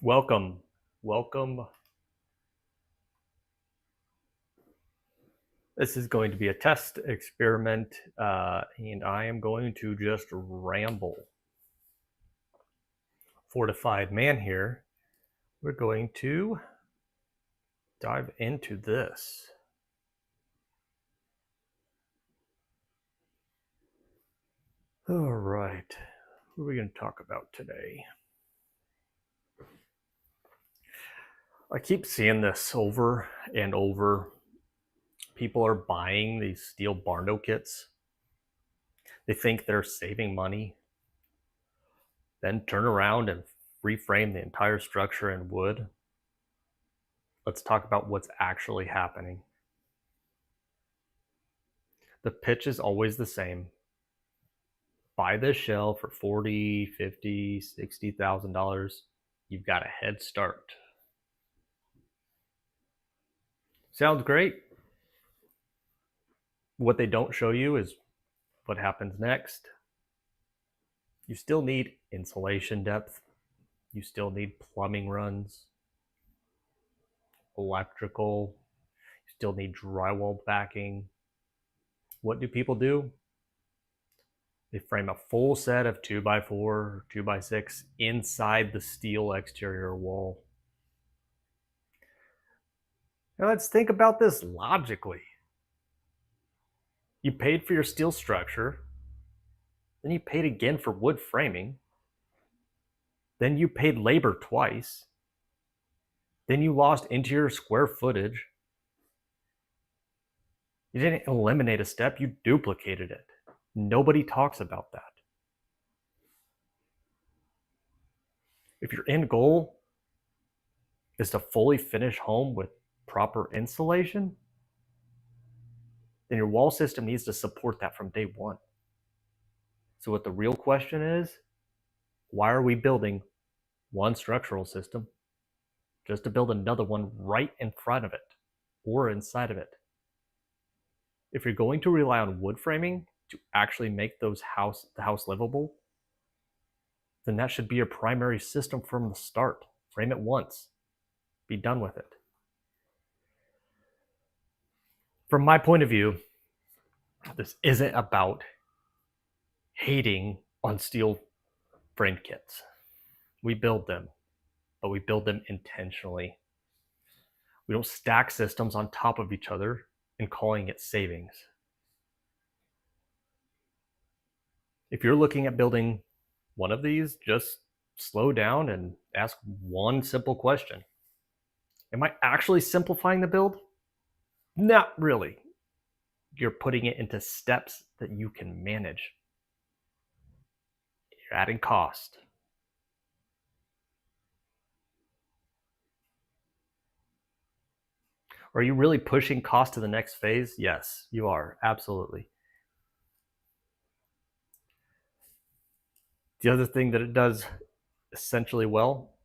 Welcome. Welcome. This is going to be a test experiment, and I am going to just ramble. Fortified man here. We're going to dive into this. All right. What are we going to talk about today? I keep seeing this over and over. People are buying these steel barndo kits. They think they're saving money, then turn around and reframe the entire structure in wood. Let's talk about what's actually happening. The pitch is always the same. Buy this shell for $40, $50, $60,000. You've got a head start. Sounds great. What they don't show you is what happens next. You still need insulation depth. You still need plumbing runs, electrical. You still need drywall backing. What do people do? They frame a full set of 2x4 or 2x6 inside the steel exterior wall. Now let's think about this logically. You paid for your steel structure, then you paid again for wood framing, then you paid labor twice, then you lost interior square footage. You didn't eliminate a step, you duplicated it. Nobody talks about that. If your end goal is to fully finish home with proper insulation, then your wall system needs to support that from day one. So what the real question is, why are we building one structural system just to build another one right in front of it or inside of it? If you're going to rely on wood framing to actually make the house livable, then that should be your primary system from the start. Frame it once, be done with it. From my point of view, this isn't about hating on steel frame kits. We build them, but we build them intentionally. We don't stack systems on top of each other and calling it savings. If you're looking at building one of these, just slow down and ask one simple question. Am I actually simplifying the build? Not really. You're putting it into steps that you can manage. You're adding cost. Are you really pushing cost to the next phase? Yes, you are. Absolutely. The other thing that it does essentially well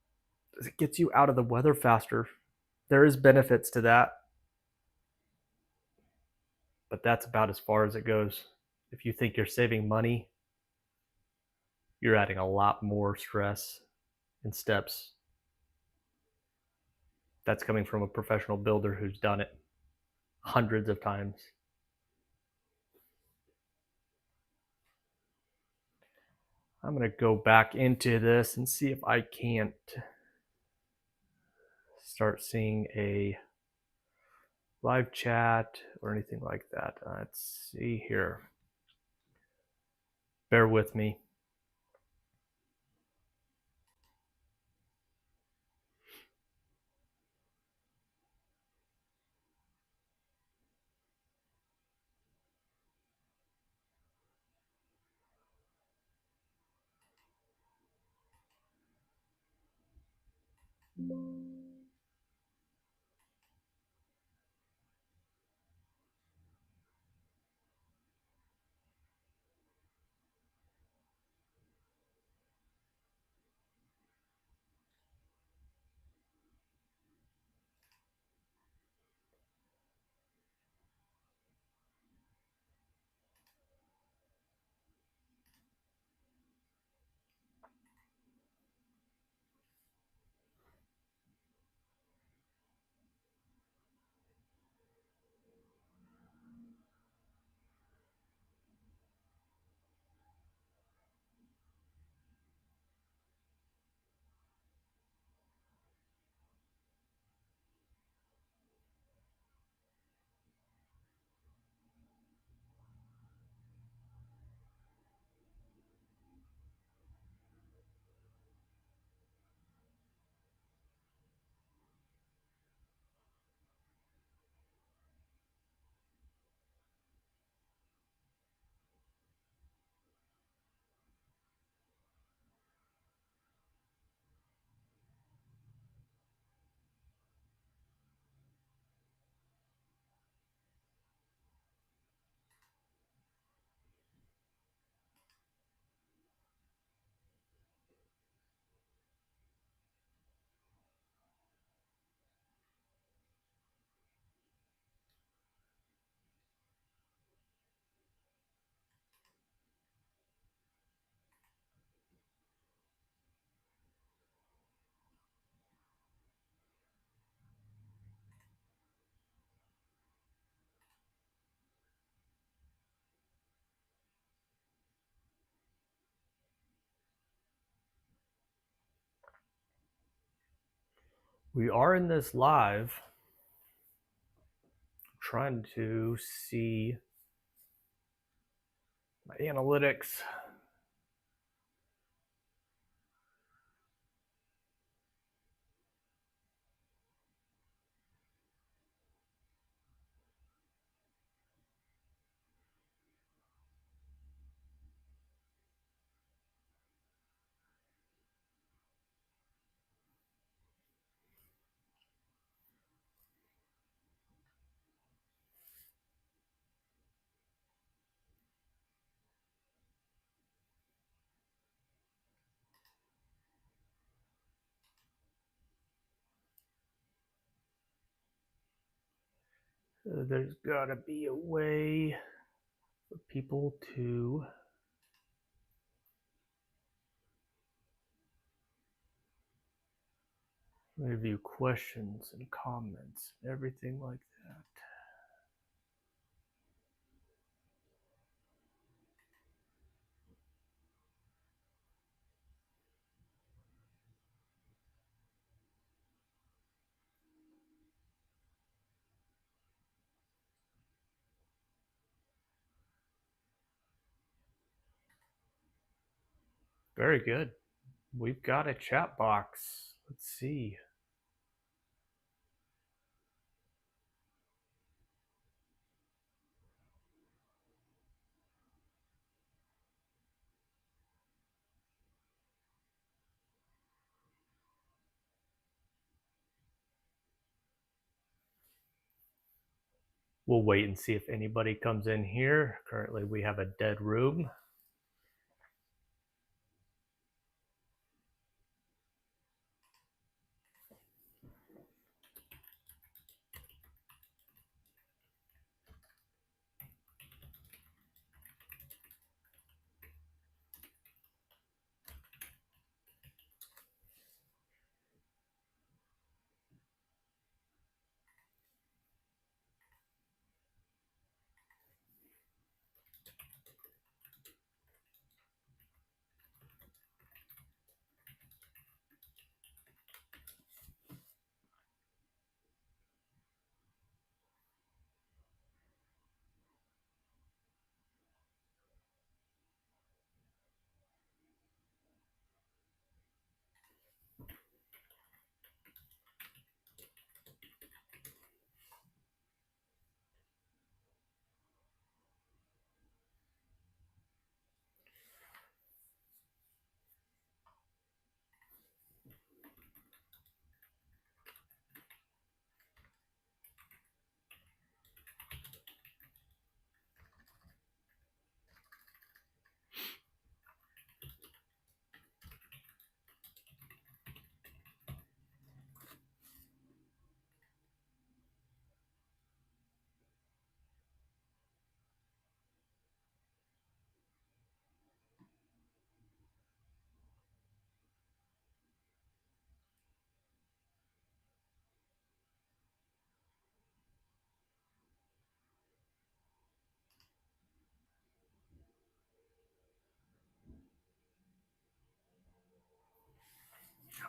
is it gets you out of the weather faster. There is benefits to that, but that's about as far as it goes. If you think you're saving money, you're adding a lot more stress and steps. That's coming from a professional builder who's done it hundreds of times. I'm going to go back into this and see if I can't start seeing a live chat or anything like that. Let's see here. Bear with me. We are in this live. I'm trying to see my analytics. There's gotta be a way for people to review questions and comments and everything like that. Very good. We've got a chat box. Let's see. We'll wait and see if anybody comes in here. Currently, we have a dead room.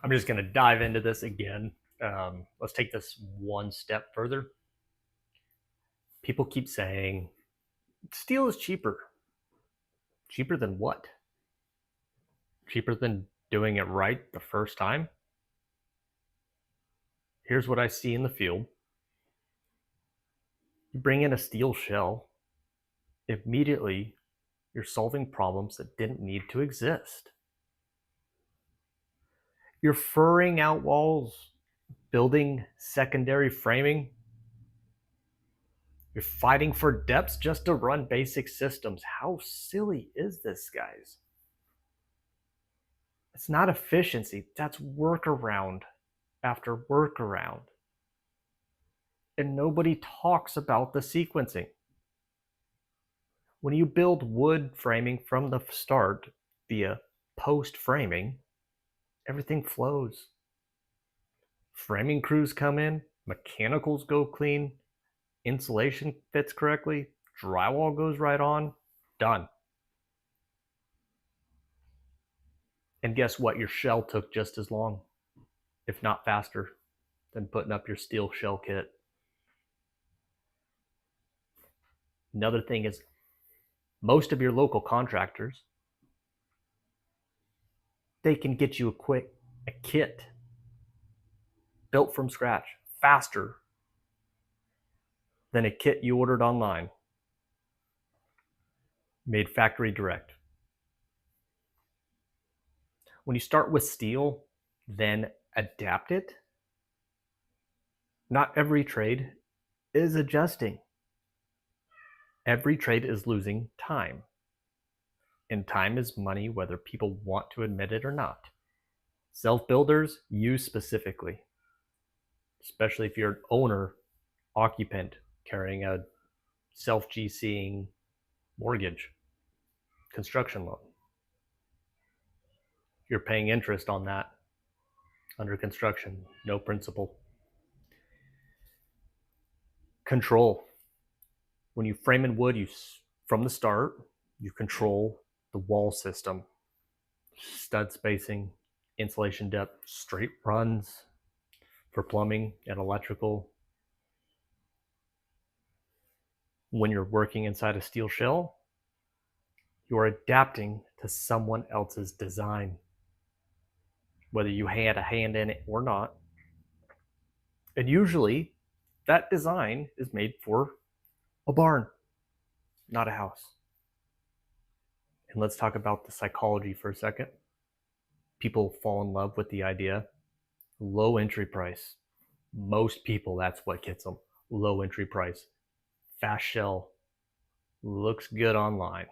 I'm just going to dive into this again. Let's take this one step further. People keep saying steel is cheaper. Cheaper than what? Cheaper than doing it right the first time? Here's what I see in the field. You bring in a steel shell, immediately you're solving problems that didn't need to exist. You're furring out walls, building secondary framing. You're fighting for depths just to run basic systems. How silly is this, guys? It's not efficiency, that's workaround after workaround. And nobody talks about the sequencing. When you build wood framing from the start via post framing, everything flows. Framing crews come in, mechanicals go clean, insulation fits correctly, drywall goes right on, done. And guess what? Your shell took just as long, if not faster. than putting up your steel shell kit. Another thing is most of your local contractors, they can get you a kit built from scratch faster than a kit you ordered online, made factory direct. When you start with steel, then adapt it, not every trade is adjusting. Every trade is losing time. And time is money, whether people want to admit it or not. Self-builders, you specifically, especially if you're an owner, occupant, carrying a self-GCing mortgage, construction loan. You're paying interest on that under construction, no principal. Control. When you frame in wood, from the start, you control the wall system, stud spacing, insulation depth, straight runs for plumbing and electrical. When you're working inside a steel shell, you are adapting to someone else's design, whether you had a hand in it or not. And usually that design is made for a barn, not a house. And let's talk about the psychology for a second. People fall in love with the idea. Low entry price. Most people, that's what gets them. Low entry price. Fast shell. Looks good online.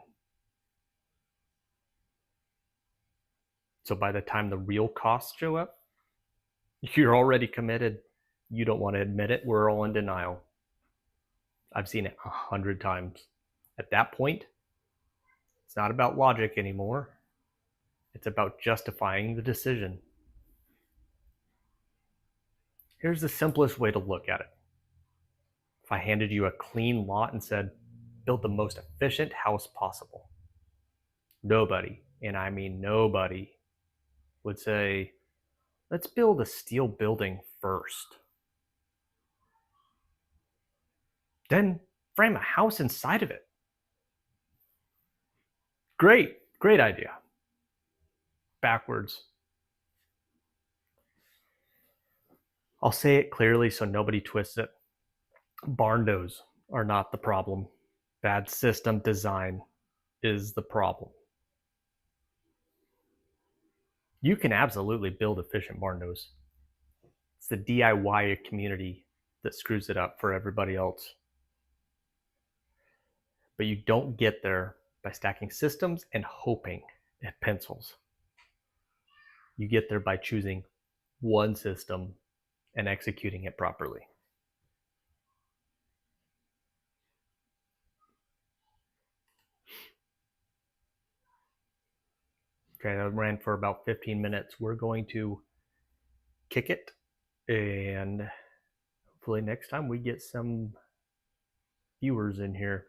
So by the time the real costs show up, you're already committed. You don't want to admit it. We're all in denial. I've seen it 100 times. At that point, it's not about logic anymore. It's about justifying the decision. Here's the simplest way to look at it. If I handed you a clean lot and said, build the most efficient house possible, nobody, and I mean nobody, would say, let's build a steel building first. Then frame a house inside of it. Great idea. Backwards. I'll say it clearly so nobody twists it. Barn doors are not the problem. Bad system design is the problem. You can absolutely build efficient barn doors. It's the DIY community that screws it up for everybody else. But you don't get there by stacking systems and hoping it pencils. You get there by choosing one system and executing it properly. Okay, that ran for about 15 minutes. We're going to kick it, and hopefully next time we get some viewers in here.